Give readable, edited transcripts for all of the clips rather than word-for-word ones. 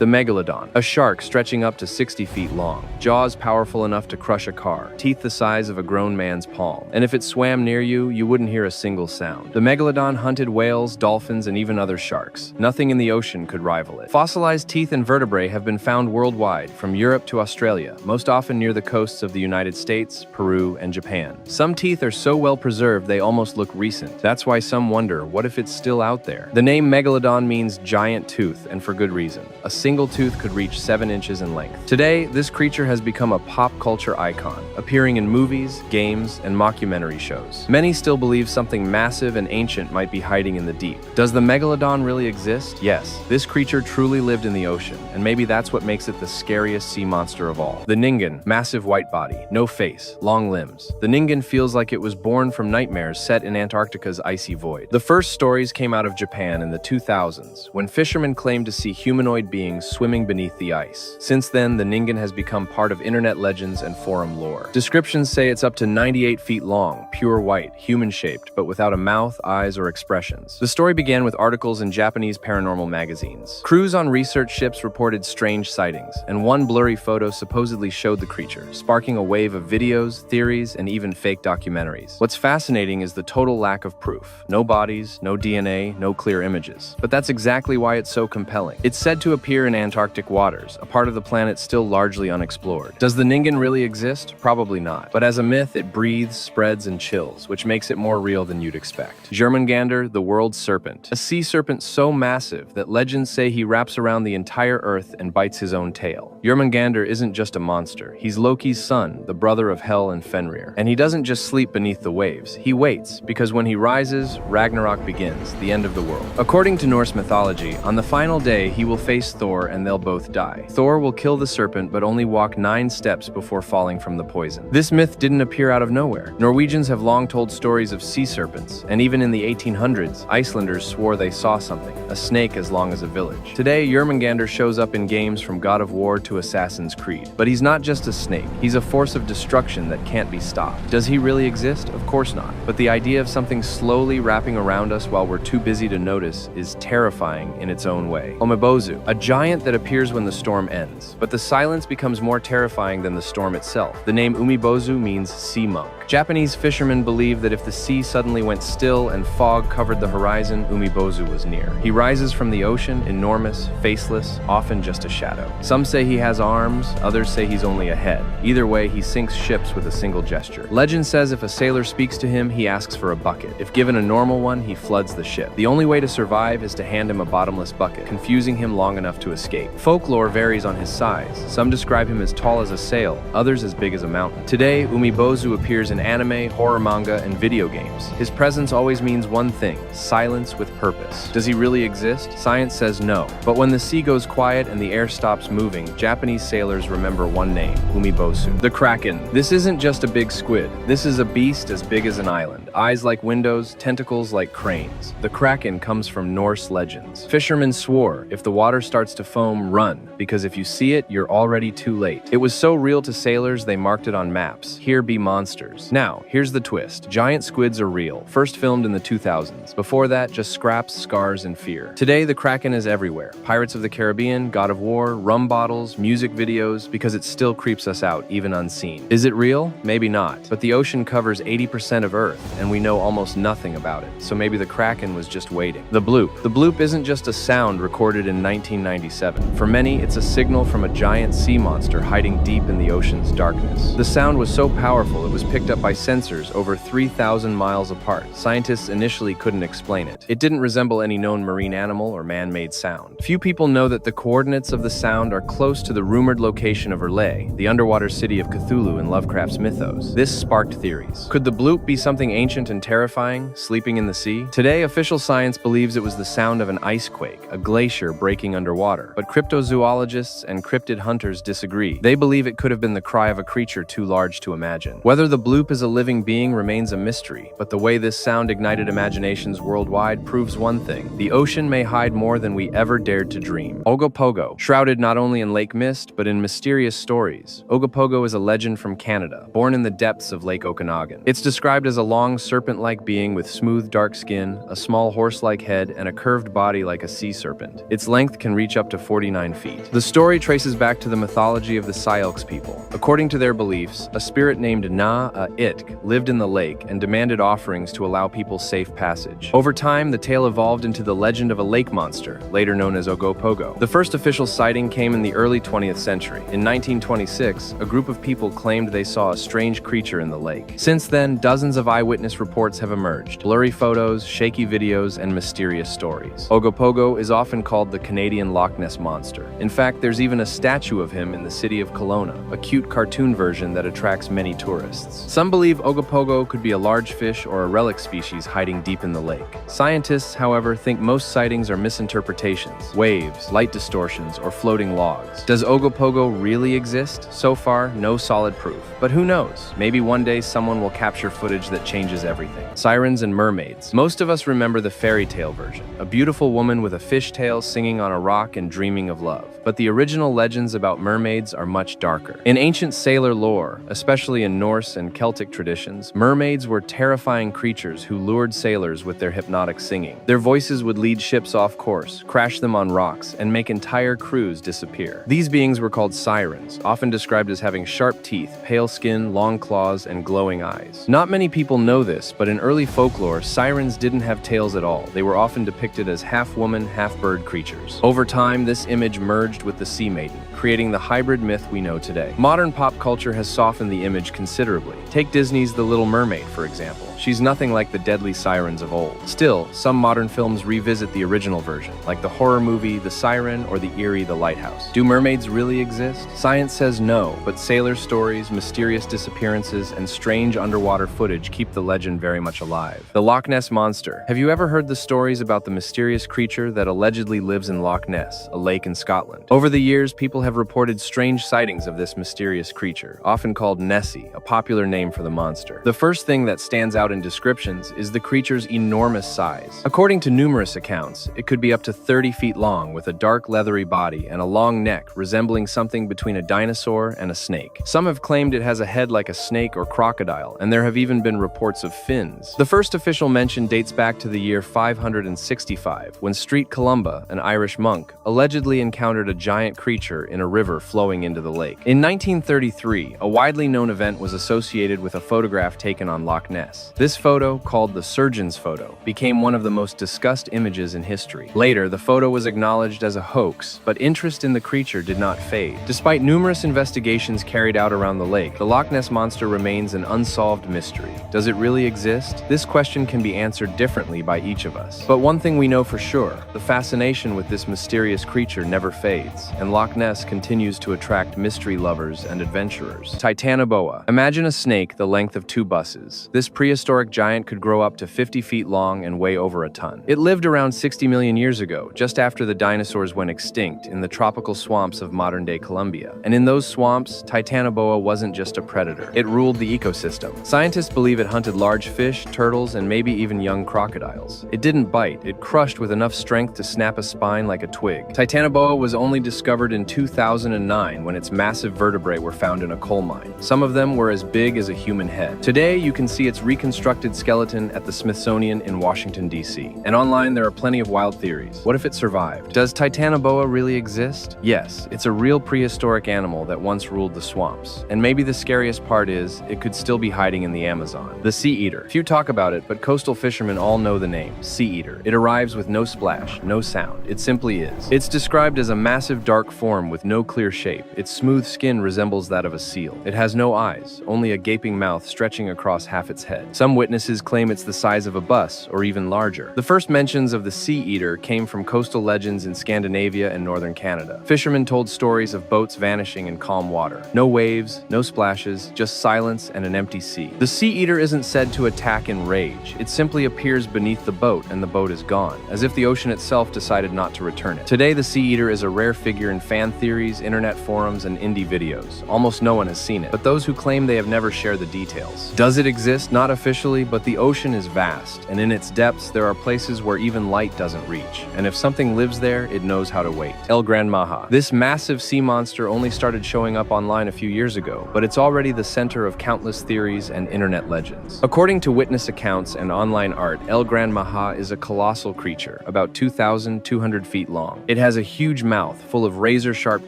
The Megalodon, a shark stretching up to 60 feet long, jaws powerful enough to crush a car, teeth the size of a grown man's palm. And if it swam near you, you wouldn't hear a single sound. The Megalodon hunted whales, dolphins, and even other sharks. Nothing in the ocean could rival it. Fossilized teeth and vertebrae have been found worldwide, from Europe to Australia, most often near the coasts of the United States, Peru, and Japan. Some teeth are so well preserved they almost look recent. That's why some wonder, what if it's still out there? The name Megalodon means giant tooth, and for good reason. A single tooth could reach 7 inches in length. Today, this creature has become a pop culture icon, appearing in movies, games, and mockumentary shows. Many still believe something massive and ancient might be hiding in the deep. Does the Megalodon really exist? Yes. This creature truly lived in the ocean, and maybe that's what makes it the scariest sea monster of all. The Ningen, massive white body, no face, long limbs. The Ningen feels like it was born from nightmares set in Antarctica's icy void. The first stories came out of Japan in the 2000s, when fishermen claimed to see humanoid beings swimming beneath the ice. Since then, the Ningen has become part of internet legends and forum lore. Descriptions say it's up to 98 feet long, pure white, human-shaped, but without a mouth, eyes, or expressions. The story began with articles in Japanese paranormal magazines. Crews on research ships reported strange sightings, and one blurry photo supposedly showed the creature, sparking a wave of videos, theories, and even fake documentaries. What's fascinating is the total lack of proof. No bodies, no DNA, no clear images. But that's exactly why it's so compelling. It's said to appear in Antarctic waters, a part of the planet still largely unexplored. Does the Ningen really exist? Probably not. But as a myth, it breathes, spreads, and chills, which makes it more real than you'd expect. Jörmungandr, the world's serpent. A sea serpent so massive that legends say he wraps around the entire earth and bites his own tail. Jörmungandr isn't just a monster. He's Loki's son, the brother of Hel and Fenrir. And he doesn't just sleep beneath the waves. He waits, because when he rises, Ragnarok begins, the end of the world. According to Norse mythology, on the final day, he will face Thor and they'll both die. Thor will kill the serpent but only walk 9 steps before falling from the poison. This myth didn't appear out of nowhere. Norwegians have long told stories of sea serpents, and even in the 1800s, Icelanders swore they saw something, a snake as long as a village. Today, Jörmungandr shows up in games from God of War to Assassin's Creed. But he's not just a snake, he's a force of destruction that can't be stopped. Does he really exist? Of course not. But the idea of something slowly wrapping around us while we're too busy to notice is terrifying in its own way. Umibozu, a giant that appears when the storm ends. But the silence becomes more terrifying than the storm itself. The name Umibozu means sea monk. Japanese fishermen believe that if the sea suddenly went still and fog covered the horizon, Umibozu was near. He rises from the ocean, enormous, faceless, often just a shadow. Some say he has arms, others say he's only a head. Either way, he sinks ships with a single gesture. Legend says if a sailor speaks to him, he asks for a bucket. If given a normal one, he floods the ship. The only way to survive is to hand him a bottomless bucket, confusing him long enough to escape. Folklore varies on his size. Some describe him as tall as a sail, others as big as a mountain. Today, Umibozu appears in anime, horror manga, and video games. His presence always means one thing: silence with purpose. Does he really exist? Science says no. But when the sea goes quiet and the air stops moving, Japanese sailors remember one name: Umibozu. The Kraken. This isn't just a big squid. This is a beast as big as an island. Eyes like windows, tentacles like cranes. The Kraken comes from Norse legends. Fishermen swore, if the water starts to foam, run, because if you see it, you're already too late. It was so real to sailors, they marked it on maps. Here be monsters. Now, here's the twist. Giant squids are real, first filmed in the 2000s. Before that, just scraps, scars, and fear. Today, the Kraken is everywhere. Pirates of the Caribbean, God of War, rum bottles, music videos, because it still creeps us out, even unseen. Is it real? Maybe not. But the ocean covers 80% of Earth, and we know almost nothing about it. So maybe the Kraken was just waiting. The Bloop. The Bloop isn't just a sound recorded in 1997. For many, it's a signal from a giant sea monster hiding deep in the ocean's darkness. The sound was so powerful, it was picked up by sensors over 3,000 miles apart. Scientists initially couldn't explain it. It didn't resemble any known marine animal or man-made sound. Few people know that the coordinates of the sound are close to the rumored location of Erle, the underwater city of Cthulhu in Lovecraft's mythos. This sparked theories. Could the Bloop be something ancient and terrifying, sleeping in the sea? Today, official science believes it was the sound of an ice quake, a glacier breaking underwater. But cryptozoologists and cryptid hunters disagree. They believe it could have been the cry of a creature too large to imagine. Whether the Bloop is a living being remains a mystery, but the way this sound ignited imaginations worldwide proves one thing: the ocean may hide more than we ever dared to dream. Ogopogo, shrouded not only in lake mist, but in mysterious stories. Ogopogo is a legend from Canada, born in the depths of Lake Okanagan. It's described as a long serpent-like being with smooth dark skin, a small horse-like head, and a curved body like a sea serpent. Its length can reach up to 49 feet. The story traces back to the mythology of the Syilx people. According to their beliefs, a spirit named Na-a-Itk lived in the lake and demanded offerings to allow people safe passage. Over time, the tale evolved into the legend of a lake monster, later known as Ogopogo. The first official sighting came in the early 20th century. In 1926, a group of people claimed they saw a strange creature in the lake. Since then, dozens of eyewitness reports have emerged. Blurry photos, shaky videos, and mysterious stories. Ogopogo is often called the Canadian Loch Ness Monster. In fact, there's even a statue of him in the city of Kelowna, a cute cartoon version that attracts many tourists. Some believe Ogopogo could be a large fish or a relic species hiding deep in the lake. Scientists, however, think most sightings are misinterpretations, waves, light distortions, or floating logs. Does Ogopogo really exist? So far, no solid proof. But who knows? Maybe one day someone will capture footage that changes everything. Sirens and mermaids. Most of us remember the fairy tale version, a beautiful woman with a fishtail singing on a rock and dreaming of love. But the original legends about mermaids are much darker. In ancient sailor lore, especially in Norse and Celtic traditions, mermaids were terrifying creatures who lured sailors with their hypnotic singing. Their voices would lead ships off course, crash them on rocks, and make entire crews disappear. These beings were called sirens, often described as having sharp teeth, pale skin, long claws, and glowing eyes. Not many people know this, but in early folklore, sirens didn't have tails at all. They were often depicted as half-woman, half-bird creatures. Over time, this image merged with the sea maiden, creating the hybrid myth we know today. Modern pop culture has softened the image considerably. Take Disney's The Little Mermaid, for example. She's nothing like the deadly sirens of old. Still, some modern films revisit the original version, like the horror movie The Siren or the eerie The Lighthouse. Do mermaids really exist? Science says no, but sailor stories, mysterious disappearances, and strange underwater footage keep the legend very much alive. The Loch Ness Monster. Have you ever heard the stories about the mysterious creature that allegedly lives in Loch Ness, a lake in Scotland? Over the years, people have reported strange sightings of this mysterious creature, often called Nessie, a popular name for the monster. The first thing that stands out in descriptions is the creature's enormous size. According to numerous accounts, it could be up to 30 feet long with a dark leathery body and a long neck resembling something between a dinosaur and a snake. Some have claimed it has a head like a snake or crocodile, and there have even been reports of fins. The first official mention dates back to the year 565, when Street Columba, an Irish monk, allegedly encountered a giant creature in a river flowing into the lake. In 1933, a widely known event was associated with a photograph taken on Loch Ness. This photo, called the surgeon's photo, became one of the most discussed images in history. Later, the photo was acknowledged as a hoax, but interest in the creature did not fade. Despite numerous investigations carried out around the lake, the Loch Ness Monster remains an unsolved mystery. Does it really exist? This question can be answered differently by each of us. But one thing we know for sure, the fascination with this mysterious creature never fades, and Loch Ness continues to attract mystery lovers and adventurers. Titanoboa. Imagine a snake the length of 2 buses. This prehistoric giant could grow up to 50 feet long and weigh over a ton. It lived around 60 million years ago, just after the dinosaurs went extinct, in the tropical swamps of modern-day Colombia. And in those swamps, Titanoboa wasn't just a predator. It ruled the ecosystem. Scientists believe it hunted large fish, turtles, and maybe even young crocodiles. It didn't bite. It crushed with enough strength to snap a spine like a twig. Titanoboa was only discovered in 2009 when its massive vertebrae were found in a coal mine. Some of them were as big as a human head. Today, you can see its reconstructed skeleton at the Smithsonian in Washington, D.C. And online, there are plenty of wild theories. What if it survived? Does Titanoboa really exist? Yes, it's a real prehistoric animal that once ruled the swamps. And maybe the scariest part is, it could still be hiding in the Amazon. The sea eater. Few talk about it, but coastal fishermen all know the name, sea eater. It arrives with no splash, no sound. It simply is. It's described as a massive dark form with no clear shape. Its smooth skin resembles that of a seal. It has no eyes, only a gaping mouth stretching across half its head. Some witnesses claim it's the size of a bus, or even larger. The first mentions of the sea eater came from coastal legends in Scandinavia and northern Canada. Fishermen told stories of boats vanishing in calm water. No waves, no splashes, just silence and an empty sea. The sea eater isn't said to attack in rage. It simply appears beneath the boat and the boat is gone, as if the ocean itself decided not to return it. Today, the sea eater is a rare figure in fan theories, internet forums, and indie videos. Almost no one has seen it, but those who claim they have never share the details. Does it exist? Not officially. superficially, but the ocean is vast, and in its depths there are places where even light doesn't reach. And if something lives there, it knows how to wait. Gran Maja. This massive sea monster only started showing up online a few years ago, but it's already the center of countless theories and internet legends. According to witness accounts and online art, Gran Maja is a colossal creature, about 2,200 feet long. It has a huge mouth full of razor-sharp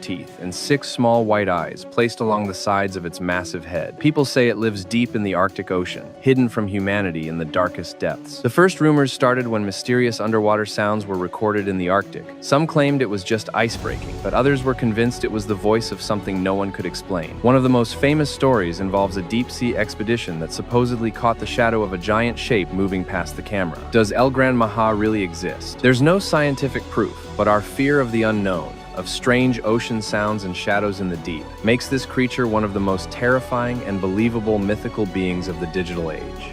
teeth and 6 small white eyes placed along the sides of its massive head. People say it lives deep in the Arctic Ocean, hidden from humanity in the darkest depths. The first rumors started when mysterious underwater sounds were recorded in the Arctic. Some claimed it was just ice breaking, but others were convinced it was the voice of something no one could explain. One of the most famous stories involves a deep-sea expedition that supposedly caught the shadow of a giant shape moving past the camera. Does Gran Maja really exist? There's no scientific proof, but our fear of the unknown, of strange ocean sounds and shadows in the deep, makes this creature one of the most terrifying and believable mythical beings of the digital age.